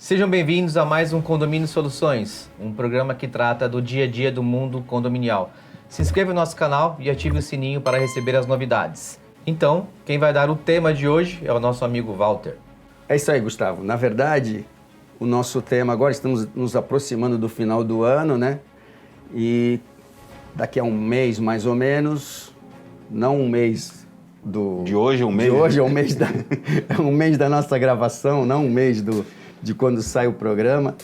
Sejam bem-vindos a mais um Condomínio Soluções, um programa que trata do dia a dia do mundo condominial. Se inscreva no nosso canal e ative o sininho para receber as novidades. Então, quem vai dar o tema de hoje é o nosso amigo Walter. É isso aí, Gustavo. Na verdade, o nosso tema agora, estamos nos aproximando do final do ano, né? E daqui a um mês, mais ou menos, não um mês do... De hoje é um mês? De hoje é um mês é um mês da nossa gravação, não um mês de quando sai o programa.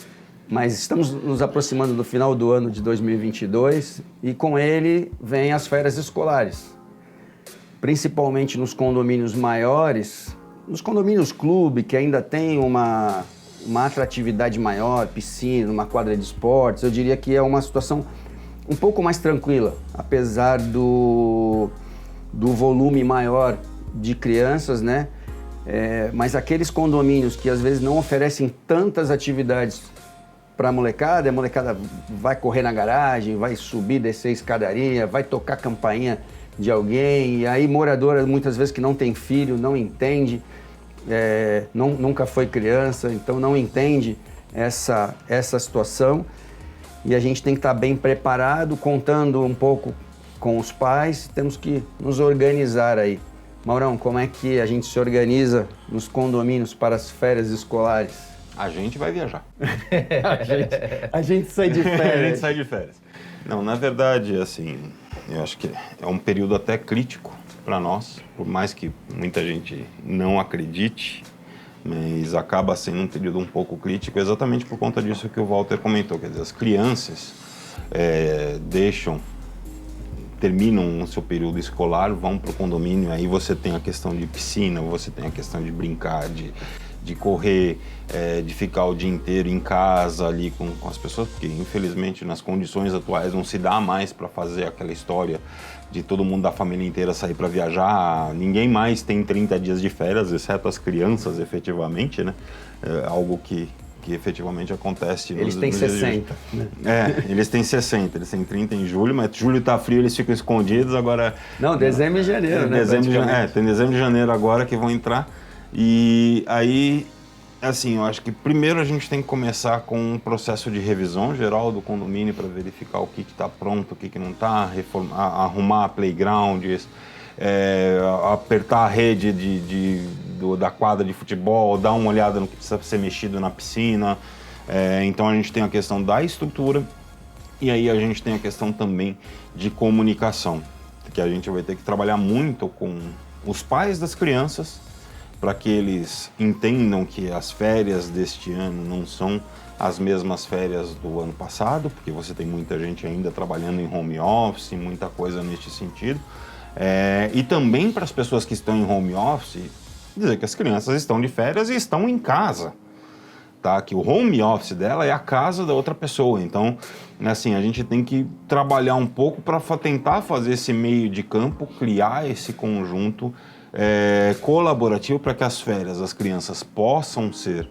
Mas estamos nos aproximando do final do ano de 2022 e com ele vem as férias escolares. Principalmente nos condomínios maiores, nos condomínios clube, que ainda tem uma atratividade maior, piscina, uma quadra de esportes, eu diria que é uma situação um pouco mais tranquila, apesar do volume maior de crianças, né? Mas aqueles condomínios que às vezes não oferecem tantas atividades para a molecada vai correr na garagem, vai subir, descer a escadaria, vai tocar campainha de alguém, e aí moradora muitas vezes que não tem filho, não entende, nunca foi criança, então não entende essa situação, e a gente tem que estar bem preparado, contando um pouco com os pais, temos que nos organizar aí. Maurão, como é que a gente se organiza nos condomínios para as férias escolares? A gente vai viajar. a gente sai de férias. A gente sai de férias. Não, na verdade, assim, eu acho que é um período até crítico para nós, por mais que muita gente não acredite, mas acaba sendo um período um pouco crítico exatamente por conta disso que o Walter comentou, quer dizer, as crianças terminam o seu período escolar, vão para o condomínio, aí você tem a questão de piscina, você tem a questão de brincar, de correr, de ficar o dia inteiro em casa ali com as pessoas, porque infelizmente nas condições atuais não se dá mais para fazer aquela história de todo mundo da família inteira sair para viajar. Ninguém mais tem 30 dias de férias, exceto as crianças efetivamente, né? Algo que efetivamente acontece. Eles têm 60. Né? Eles têm 60, eles têm 30 em julho, mas julho tá frio, eles ficam escondidos agora. Não, dezembro e janeiro, né? Tem dezembro e janeiro agora que vão entrar. E aí, assim, eu acho que primeiro a gente tem que começar com um processo de revisão geral do condomínio para verificar o que está pronto, o que não está, arrumar playgrounds, apertar a rede da quadra de futebol, dar uma olhada no que precisa ser mexido na piscina. Então a gente tem a questão da estrutura e aí a gente tem a questão também de comunicação, que a gente vai ter que trabalhar muito com os pais das crianças, para que eles entendam que as férias deste ano não são as mesmas férias do ano passado, porque você tem muita gente ainda trabalhando em home office, muita coisa neste sentido. E também para as pessoas que estão em home office, dizer que as crianças estão de férias e estão em casa, tá? Que o home office dela é a casa da outra pessoa. Então, assim, a gente tem que trabalhar um pouco para tentar fazer esse meio de campo, criar esse conjunto colaborativo para que as férias das crianças possam ser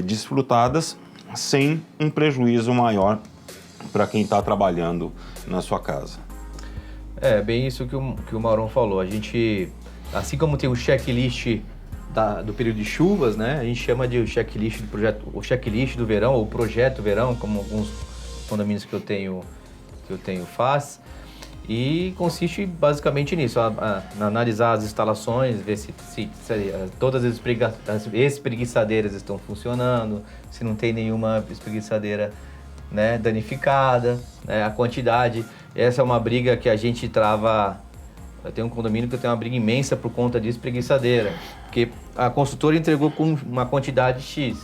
desfrutadas sem um prejuízo maior para quem está trabalhando na sua casa. Bem isso que o Maurão falou. A gente, assim como tem o checklist do período de chuvas, né? A gente chama de checklist do projeto, o checklist do verão, ou projeto verão, como alguns condomínios que eu tenho faz. E consiste basicamente nisso, analisar as instalações, ver se todas as espreguiçadeiras estão funcionando, se não tem nenhuma espreguiçadeira, né, danificada, né, a quantidade. Essa é uma briga que a gente trava. Eu tenho um condomínio que eu tenho uma briga imensa por conta de espreguiçadeira, porque a construtora entregou com uma quantidade X.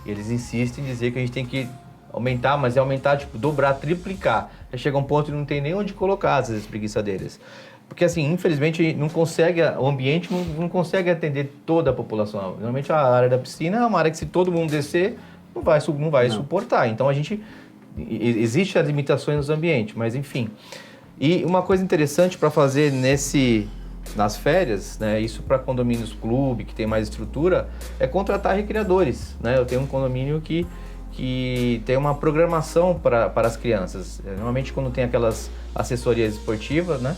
E eles insistem em dizer que a gente tem que aumentar, mas aumentar, tipo, dobrar, triplicar. Aí chega um ponto e não tem nem onde colocar essas espreguiçadeiras. Porque, assim, infelizmente, o ambiente não consegue atender toda a população. Normalmente, a área da piscina é uma área que, se todo mundo descer, não vai suportar. Então, existe as limitações nos ambientes, mas, enfim. E uma coisa interessante para fazer nas férias, né, isso para condomínios clube, que tem mais estrutura, é contratar recreadores, né? Eu tenho um condomínio que tem uma programação para as crianças. Normalmente, quando tem aquelas assessorias esportivas, né,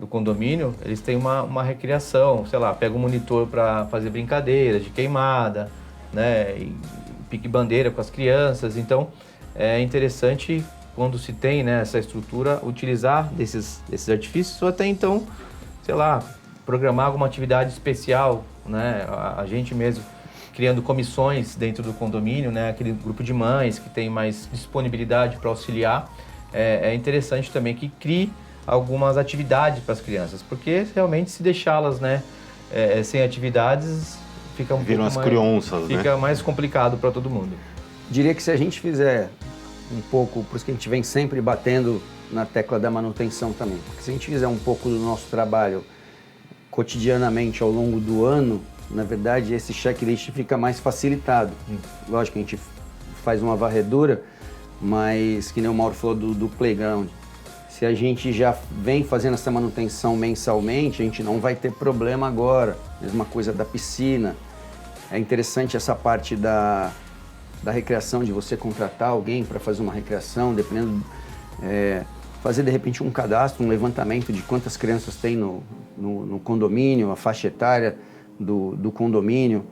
do condomínio, eles têm uma recreação, sei lá, pega um monitor para fazer brincadeiras de queimada, né, e pique-bandeira com as crianças. Então, é interessante, quando se tem, né, essa estrutura, utilizar desses artifícios ou até então, sei lá, programar alguma atividade especial, né? A gente mesmo criando comissões dentro do condomínio, né? Aquele grupo de mães que tem mais disponibilidade para auxiliar. É interessante também que crie algumas atividades para as crianças, porque realmente se deixá-las, né, sem atividades, fica Viram as crianças, fica mais complicado para todo mundo. Diria que se a gente fizer um pouco, por isso que a gente vem sempre batendo na tecla da manutenção também, porque se a gente fizer um pouco do nosso trabalho cotidianamente ao longo do ano, na verdade esse checklist fica mais facilitado. Lógico que a gente faz uma varredura, mas que nem o Mauro falou do playground, se a gente já vem fazendo essa manutenção mensalmente, a gente não vai ter problema agora. Mesma coisa da piscina. É interessante essa parte da recreação, de você contratar alguém para fazer uma recreação, dependendo, fazer de repente um cadastro, um levantamento de quantas crianças tem no condomínio, a faixa etária do condomínio.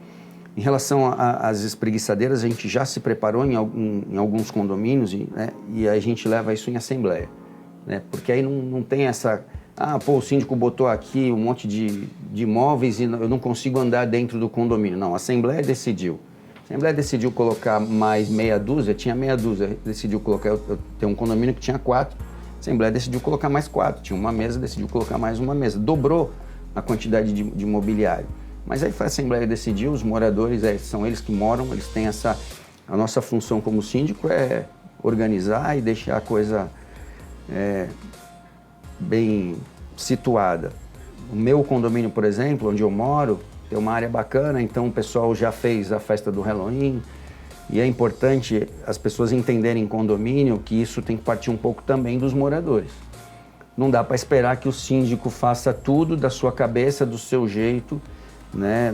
Em relação às espreguiçadeiras, a gente já se preparou em alguns condomínios, né, e a gente leva isso em assembleia, né, porque aí não tem essa... o síndico botou aqui um monte de imóveis e eu não consigo andar dentro do condomínio. Não, a Assembleia decidiu. A Assembleia decidiu colocar mais meia dúzia, tinha meia dúzia, decidiu colocar... Eu tenho um condomínio que tinha 4, a Assembleia decidiu colocar mais 4, tinha uma mesa, decidiu colocar mais uma mesa, dobrou a quantidade de mobiliário. Mas aí foi a Assembleia que decidiu, os moradores, são eles que moram, eles têm essa... A nossa função como síndico é organizar e deixar a coisa bem situada. O meu condomínio, por exemplo, onde eu moro, tem uma área bacana, então o pessoal já fez a festa do Halloween, e é importante as pessoas entenderem em condomínio que isso tem que partir um pouco também dos moradores. Não dá para esperar que o síndico faça tudo da sua cabeça, do seu jeito, né?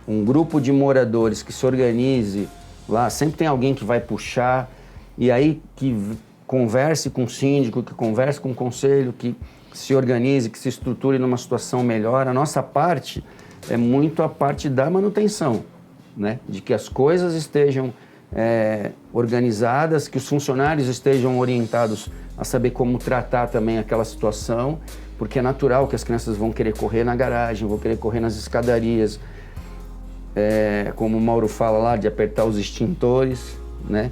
Um grupo de moradores que se organize lá, sempre tem alguém que vai puxar, e aí que converse com o síndico, que converse com o conselho, que se organize, que se estruture numa situação melhor. A nossa parte é muito a parte da manutenção, né? De que as coisas estejam organizadas, que os funcionários estejam orientados a saber como tratar também aquela situação, porque é natural que as crianças vão querer correr na garagem, vão querer correr nas escadarias, como o Mauro fala lá, de apertar os extintores, né?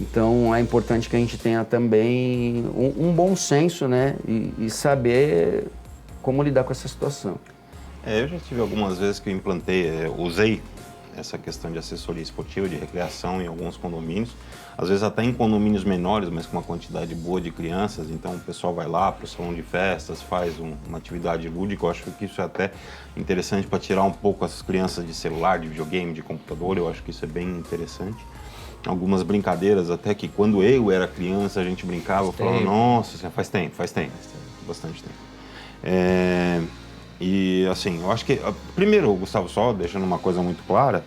Então é importante que a gente tenha também um bom senso, né? E saber como lidar com essa situação. Eu já tive algumas vezes que eu usei essa questão de assessoria esportiva, de recreação em alguns condomínios, às vezes até em condomínios menores, mas com uma quantidade boa de crianças, então o pessoal vai lá para o salão de festas, faz uma atividade lúdica. Eu acho que isso é até interessante para tirar um pouco essas crianças de celular, de videogame, de computador. Eu acho que isso é bem interessante. Algumas brincadeiras até que quando eu era criança a gente brincava, falava, nossa, faz tempo, bastante tempo. E assim, eu acho que, primeiro, Gustavo, só deixando uma coisa muito clara,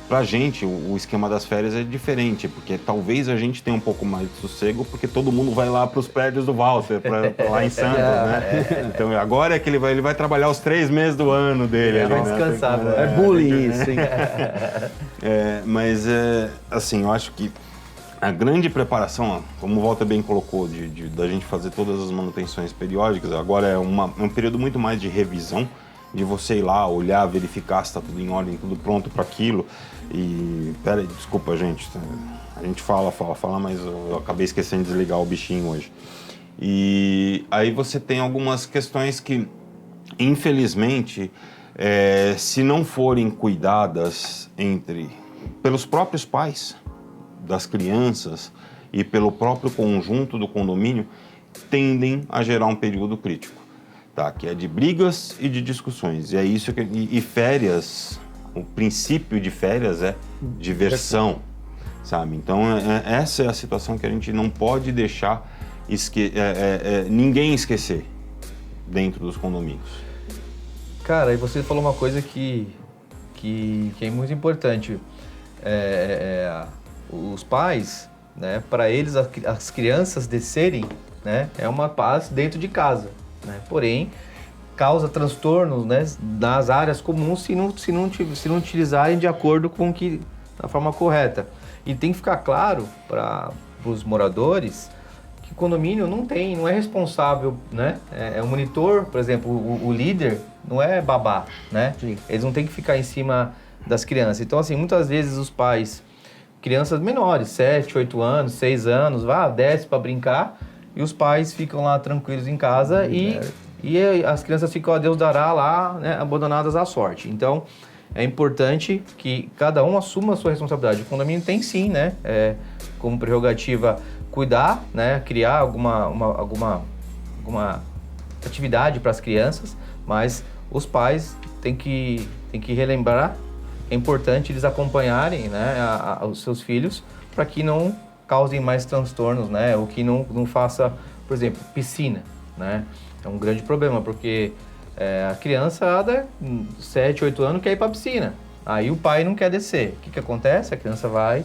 pra gente o esquema das férias é diferente, porque talvez a gente tenha um pouco mais de sossego, porque todo mundo vai lá pros prédios do Walter, pra lá em Santos, né? Então agora é que ele vai trabalhar os 3 meses do ano dele. Vai descansar, né? É bullying isso, hein? Mas, assim, eu acho que a grande preparação, como o Walter bem colocou, da gente fazer todas as manutenções periódicas, agora é um período muito mais de revisão, de você ir lá, olhar, verificar se está tudo em ordem, tudo pronto para aquilo. E, peraí, desculpa, gente, a gente fala, mas eu acabei esquecendo de desligar o bichinho hoje. E aí você tem algumas questões que, infelizmente, se não forem cuidadas pelos próprios pais das crianças e pelo próprio conjunto do condomínio, tendem a gerar um período crítico, tá? Que é de brigas e de discussões. E é isso e férias, o princípio de férias é diversão, sabe? Então essa é a situação que a gente não pode deixar ninguém esquecer dentro dos condomínios. Cara, e você falou uma coisa que é muito importante. Os pais, né, para eles as crianças descerem, né, é uma paz dentro de casa, né? Porém causa transtornos, né, nas áreas comuns se não utilizarem de acordo com o que da forma correta. E tem que ficar claro para os moradores que o condomínio não é responsável, né? É o monitor, por exemplo, o líder não é babá, né? Sim. Eles não têm que ficar em cima das crianças. Então, assim, muitas vezes os pais, crianças menores, 7, 8 anos, 6 anos, desce para brincar, e os pais ficam lá tranquilos em casa e as crianças ficam, a Deus dará lá, né, abandonadas à sorte. Então, é importante que cada um assuma a sua responsabilidade. O condomínio tem sim, né, como prerrogativa cuidar, né, criar alguma atividade para as crianças, mas os pais têm que relembrar, é importante eles acompanharem, né, os seus filhos para que não causem mais transtornos, né, ou que não faça, por exemplo, piscina, né, é um grande problema, porque a criançada, 7, 8 anos, quer ir para a piscina, aí o pai não quer descer, o que acontece? A criança vai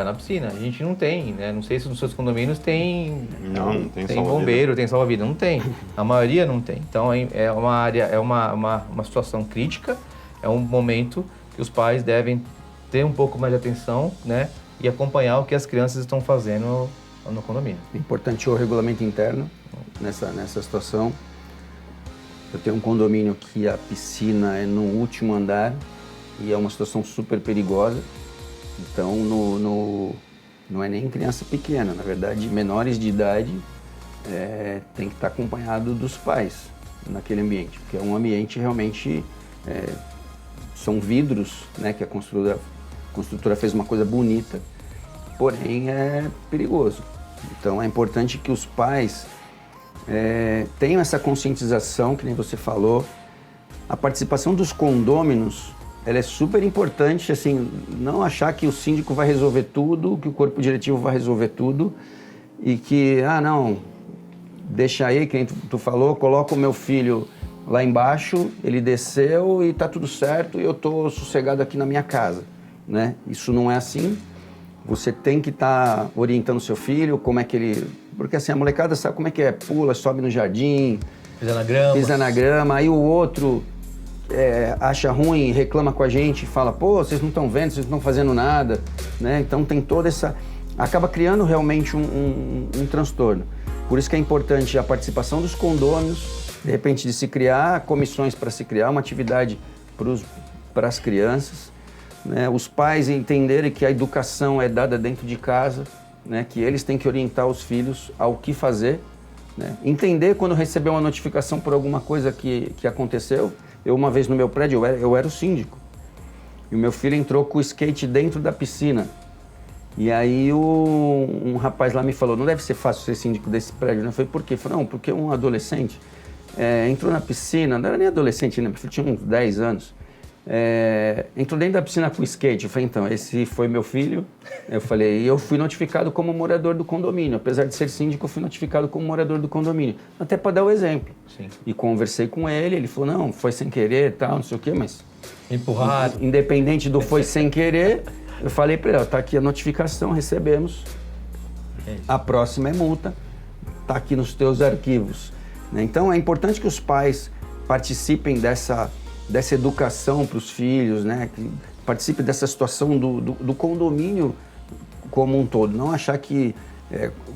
na piscina. A gente não tem, né? Não sei se nos seus condomínios tem... Não tem bombeiro, tem salva-vida. Não tem. A maioria não tem. Então, é uma área, é uma situação crítica, é um momento que os pais devem ter um pouco mais de atenção, né? E acompanhar o que as crianças estão fazendo no condomínio. É importante o regulamento interno nessa situação. Eu tenho um condomínio que a piscina é no último andar e é uma situação super perigosa. Então, não é nem criança pequena, na verdade, menores de idade tem que estar acompanhado dos pais naquele ambiente, porque é um ambiente realmente, são vidros, né, que a construtora fez uma coisa bonita, porém é perigoso. Então, é importante que os pais tenham essa conscientização, que nem você falou. A participação dos condôminos, ela é super importante, assim, não achar que o síndico vai resolver tudo, que o corpo diretivo vai resolver tudo e que, não, deixa aí, quem tu falou, coloca o meu filho lá embaixo, ele desceu e tá tudo certo e eu tô sossegado aqui na minha casa, né? Isso não é assim. Você tem que estar orientando o seu filho, como é que ele... Porque assim, a molecada sabe como é que é, pula, sobe no jardim, pisa na grama, aí o outro... acha ruim, reclama com a gente, fala, vocês não estão vendo, vocês não estão fazendo nada, né? Então tem toda essa... Acaba criando realmente um transtorno. Por isso que é importante a participação dos condôminos, de repente de se criar comissões para se criar uma atividade para as crianças, né? Os pais entenderem que a educação é dada dentro de casa, né? Que eles têm que orientar os filhos ao que fazer, né? Entender quando receber uma notificação por alguma coisa que aconteceu. Eu, uma vez no meu prédio, eu era o síndico. E o meu filho entrou com o skate dentro da piscina. E aí um rapaz lá me falou, não deve ser fácil ser síndico desse prédio, né? Eu falei, por quê? Ele falou, não, porque um adolescente entrou na piscina, não era nem adolescente, né? Ele tinha uns 10 anos. Entrou dentro da piscina com skate. Eu falei, então, esse foi meu filho. Eu falei, e eu fui notificado como morador do condomínio. Apesar de ser síndico, eu fui notificado como morador do condomínio. Até para dar o exemplo. Sim. E conversei com ele falou, não, foi sem querer e tal, não sei o quê, mas... Empurrado. Independente do foi sem querer, eu falei para ele, tá aqui a notificação, recebemos. A próxima é multa, tá aqui nos teus arquivos. Né? Então, é importante que os pais participem dessa educação para os filhos, né? Que participe dessa situação do condomínio como um todo. Não achar que,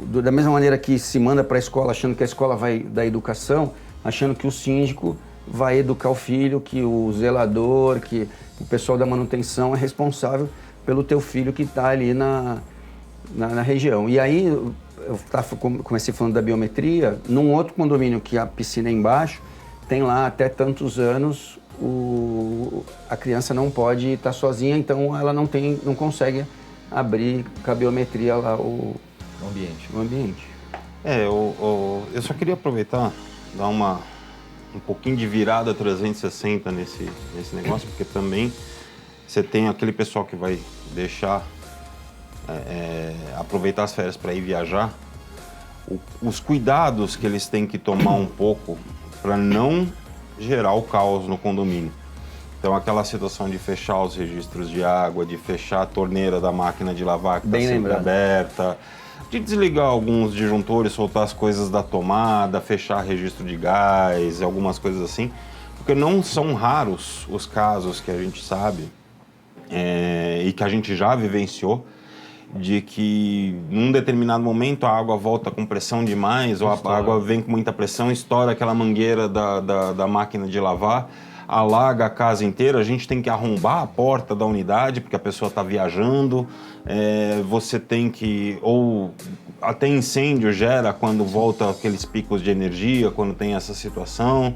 da mesma maneira que se manda para a escola achando que a escola vai dar educação, achando que o síndico vai educar o filho, que o zelador, que o pessoal da manutenção é responsável pelo teu filho que está ali na região. E aí, comecei falando da biometria, num outro condomínio que a piscina é embaixo, tem lá até tantos anos, a criança não pode estar sozinha, então ela não consegue abrir com a biometria lá o ambiente. Eu só queria aproveitar, dar um pouquinho de virada 360 nesse negócio, porque também você tem aquele pessoal que vai deixar, aproveitar as férias para ir viajar, os cuidados que eles têm que tomar um pouco para não gerar o caos no condomínio. Então, aquela situação de fechar os registros de água, de fechar a torneira da máquina de lavar que está sempre aberta, de desligar alguns disjuntores, soltar as coisas da tomada, fechar registro de gás, algumas coisas assim, porque não são raros os casos que a gente sabe e que a gente já vivenciou, de que num determinado momento a água volta com pressão demais, ou a água vem com muita pressão, estoura aquela mangueira da máquina de lavar, alaga a casa inteira, a gente tem que arrombar a porta da unidade, porque a pessoa está viajando, você tem que... Ou até incêndio gera quando volta aqueles picos de energia, quando tem essa situação,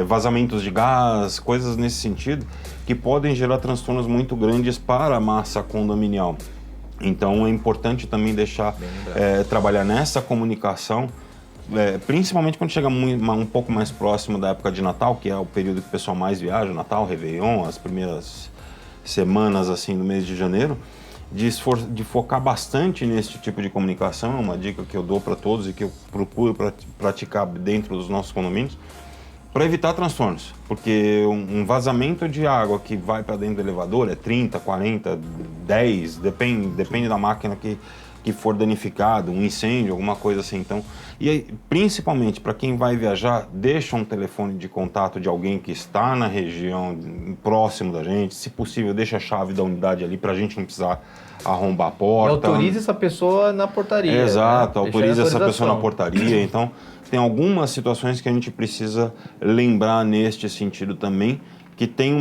vazamentos de gás, coisas nesse sentido, que podem gerar transtornos muito grandes para a massa condominial. Então é importante também deixar, trabalhar nessa comunicação, principalmente quando chega um pouco mais próximo da época de Natal, que é o período que o pessoal mais viaja, Natal, Réveillon, as primeiras semanas assim do mês de janeiro, de focar bastante nesse tipo de comunicação. É uma dica que eu dou para todos e que eu procuro praticar dentro dos nossos condomínios, para evitar transtornos, porque um vazamento de água que vai para dentro do elevador é 30, 40, 10, depende da máquina que for danificada, um incêndio, alguma coisa assim. Então, e aí, principalmente para quem vai viajar, deixa um telefone de contato de alguém que está na região, próximo da gente, se possível, deixa a chave da unidade ali para a gente não precisar arrombar a porta. E autoriza essa pessoa na portaria. Exato, né? Autoriza essa pessoa na portaria. Então, tem algumas situações que a gente precisa lembrar neste sentido também, que tem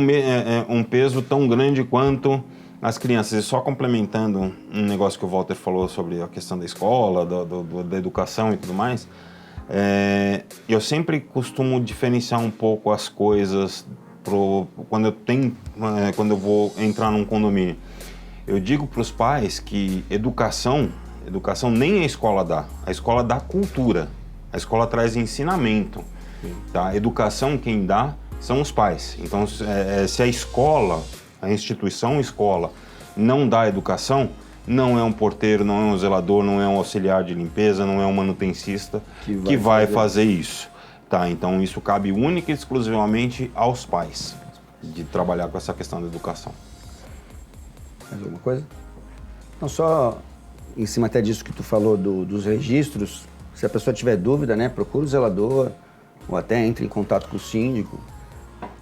um peso tão grande quanto as crianças. E só complementando um negócio que o Walter falou sobre a questão da escola, da educação e tudo mais, eu sempre costumo diferenciar um pouco as coisas quando eu vou entrar num condomínio. Eu digo para os pais que educação nem a escola dá, a escola dá cultura, a escola traz ensinamento, tá? Educação quem dá são os pais. Então, se a escola, a instituição escola, não dá educação, não é um porteiro, não é um zelador, não é um auxiliar de limpeza, não é um manutencista que vai fazer isso, tá? Então, isso cabe única e exclusivamente aos pais, de trabalhar com essa questão da educação. Mais alguma coisa? Não, só em cima até disso que tu falou dos registros, se a pessoa tiver dúvida, né, procura o zelador ou até entre em contato com o síndico,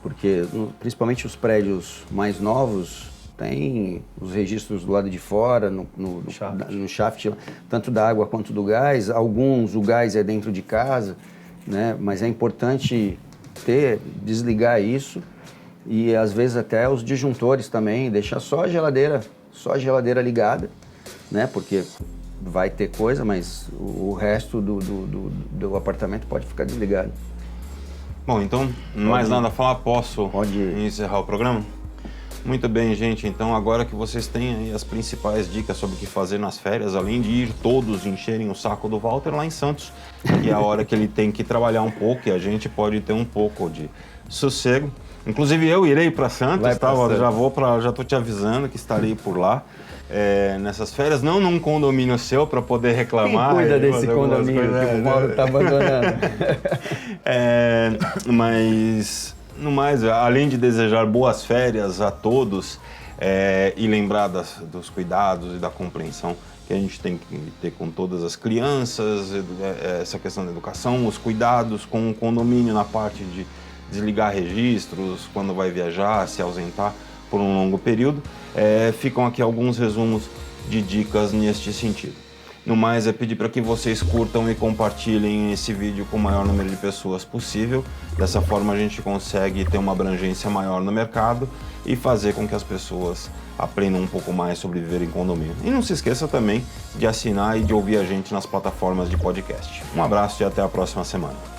porque principalmente os prédios mais novos têm os registros do lado de fora, no shaft, tanto da água quanto do gás. Alguns, o gás é dentro de casa, né, mas é importante desligar isso. E às vezes até os disjuntores também, deixar só a geladeira ligada, né? Porque vai ter coisa, mas o resto do apartamento pode ficar desligado. Bom, então, mais nada a falar, posso encerrar o programa? Muito bem, gente, então agora que vocês têm aí as principais dicas sobre o que fazer nas férias, além de ir todos encherem o saco do Walter lá em Santos, que é a hora que ele tem que trabalhar um pouco e a gente pode ter um pouco de sossego. Inclusive eu irei para Santos, tá? Já tô te avisando que estarei por lá nessas férias, não num condomínio seu para poder reclamar. Quem cuida desse condomínio que o Mauro tá abandonando? Mas no mais, além de desejar boas férias a todos e lembrar dos cuidados e da compreensão que a gente tem que ter com todas as crianças, essa questão da educação, os cuidados com o condomínio na parte de desligar registros, quando vai viajar, se ausentar por um longo período. Ficam aqui alguns resumos de dicas neste sentido. No mais, pedir para que vocês curtam e compartilhem esse vídeo com o maior número de pessoas possível. Dessa forma a gente consegue ter uma abrangência maior no mercado e fazer com que as pessoas aprendam um pouco mais sobre viver em condomínio. E não se esqueça também de assinar e de ouvir a gente nas plataformas de podcast. Um abraço e até a próxima semana.